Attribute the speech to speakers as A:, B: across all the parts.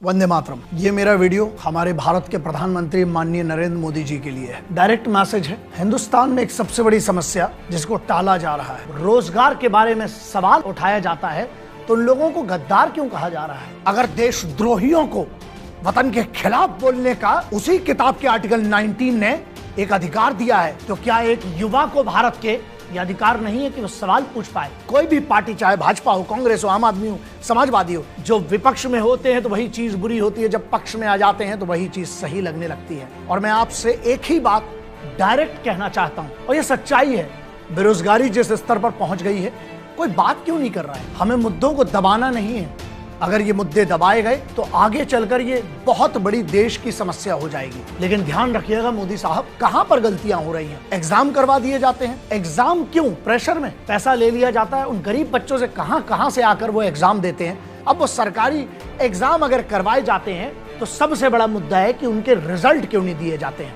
A: वंदे मातरम। ये मेरा वीडियो हमारे भारत के प्रधानमंत्री माननीय नरेंद्र मोदी जी के लिए है। डायरेक्ट मैसेज है। हिंदुस्तान में एक सबसे बड़ी समस्या जिसको टाला जा रहा है, रोजगार के बारे में सवाल उठाया जाता है तो उन लोगों को गद्दार क्यों कहा जा रहा है? अगर देशद्रोहियों को वतन के खिलाफ बोलने का उसी किताब के आर्टिकल 19 ने एक अधिकार दिया है, तो क्या एक युवा को भारत के ये अधिकार नहीं है कि वो सवाल पूछ पाए? कोई भी पार्टी, चाहे भाजपा हो, कांग्रेस हो, आम आदमी हो, समाजवादी हो, जो विपक्ष में होते हैं तो वही चीज बुरी होती है, जब पक्ष में आ जाते हैं तो वही चीज सही लगने लगती है। और मैं आपसे एक ही बात डायरेक्ट कहना चाहता हूं, और ये सच्चाई है, बेरोजगारी जिस स्तर पर पहुंच गई है, कोई बात क्यों नहीं कर रहा है? हमें मुद्दों को दबाना नहीं है। अगर ये मुद्दे दबाए गए तो आगे चलकर ये बहुत बड़ी देश की समस्या हो जाएगी। लेकिन ध्यान रखिएगा मोदी साहब, कहां पर गलतियां हो रही हैं? एग्जाम करवा दिए जाते हैं। एग्जाम क्यों? प्रेशर में पैसा ले लिया जाता है। उन गरीब बच्चों से कहां से आकर वो एग्जाम देते हैं। अब वो सरकारी एग्जाम अगर करवाए जाते हैं तो सबसे बड़ा मुद्दा है कि उनके रिजल्ट क्यों नहीं दिए जाते हैं।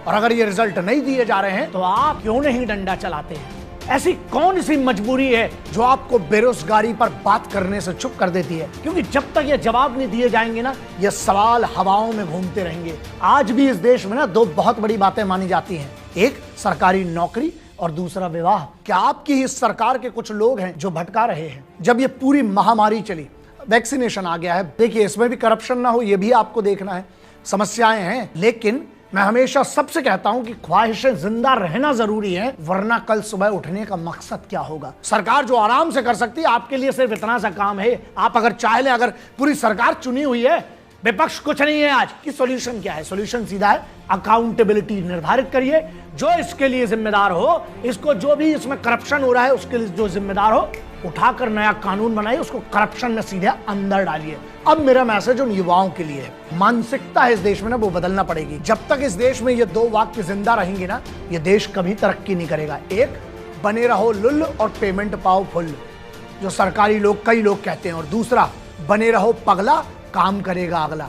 A: और अगर ये रिजल्ट नहीं दिए जा रहे हैं तो आप क्यों नहीं डंडा चलाते हैं? ऐसी कौन सी मजबूरी है जो आपको बेरोजगारी पर बात करने से चुप कर देती है? क्योंकि जब तक ये जवाब नहीं दिए जाएंगे ना, ये सवाल हवाओं में घूमते रहेंगे। आज भी इस देश में ना दो बहुत बड़ी बातें मानी जाती हैं, एक सरकारी नौकरी और दूसरा विवाह। क्या आपकी इस सरकार के कुछ लोग हैं जो भटका रहे हैं? जब ये पूरी महामारी चली, वैक्सीनेशन आ गया है, देखिए इसमें भी करप्शन ना हो ये भी आपको देखना है। समस्याएं हैं, लेकिन मैं हमेशा सबसे कहता हूं कि ख्वाहिशें जिंदा रहना जरूरी है, वरना कल सुबह उठने का मकसद क्या होगा? सरकार जो आराम से कर सकती है, आपके लिए सिर्फ इतना सा काम है, आप अगर चाह लें, अगर पूरी सरकार चुनी हुई है, विपक्ष कुछ नहीं है आज की, सॉल्यूशन क्या है? सॉल्यूशन सीधा है, अकाउंटेबिलिटी निर्धारित करिए। जो इसके लिए जिम्मेदार हो, इसको जो भी इसमें करप्शन हो रहा है उसके लिए जो जिम्मेदार हो, उठाकर नया कानून बनाइए, उसको करप्शन में सीधे अंदर डालिए। अब मेरा मैसेज उन युवाओं के लिए है, मानसिकता है इस देश में ना, वो बदलना पड़ेगी। जब तक इस देश में ये दो वाक्य जिंदा रहेंगे ना, ये देश कभी तरक्की नहीं करेगा। एक, बने रहो लुल और पेमेंट पाओ फुल, जो सरकारी लोग, कई लोग कहते हैं। और दूसरा, बने रहो पगला, काम करेगा अगला।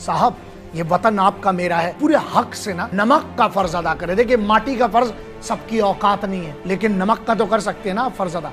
A: साहब, ये वतन आपका मेरा है, पूरे हक से ना नमक का फर्ज अदा करें। देखिए, माटी का फर्ज सबकी औकात नहीं है, लेकिन नमक का तो कर सकते हैं ना फर्ज अदा।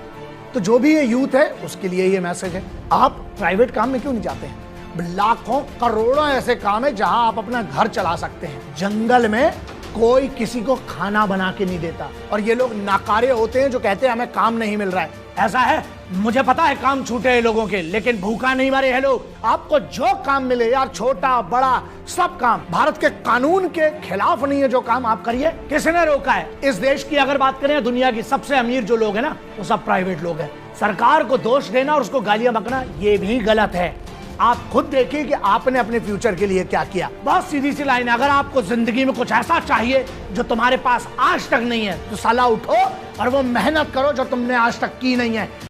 A: तो जो भी ये यूथ है उसके लिए ये मैसेज है, आप प्राइवेट काम में क्यों नहीं जाते हैं? लाखों करोड़ों ऐसे काम है जहां आप अपना घर चला सकते हैं। जंगल में कोई किसी को खाना बना के नहीं देता, और ये लोग नाकारे होते हैं जो कहते हैं हमें काम नहीं मिल रहा है। ऐसा है, मुझे पता है काम छूटे हैं लोगों के, लेकिन भूखा नहीं मरे हैं लोग। आपको जो काम मिले यार, छोटा बड़ा सब काम, भारत के कानून के खिलाफ नहीं है जो काम, आप करिए। किसने रोका है? इस देश की अगर बात करें, दुनिया की सबसे अमीर जो लोग हैं ना, वो सब प्राइवेट लोग हैं। सरकार को दोष देना और उसको गालियां बकना ये भी गलत है। आप खुद देखिए कि आपने अपने फ्यूचर के लिए क्या किया। बहुत सीधी सी लाइन है, अगर आपको जिंदगी में कुछ ऐसा चाहिए जो तुम्हारे पास आज तक नहीं है, तो साला उठो और वो मेहनत करो जो तुमने आज तक की नहीं है।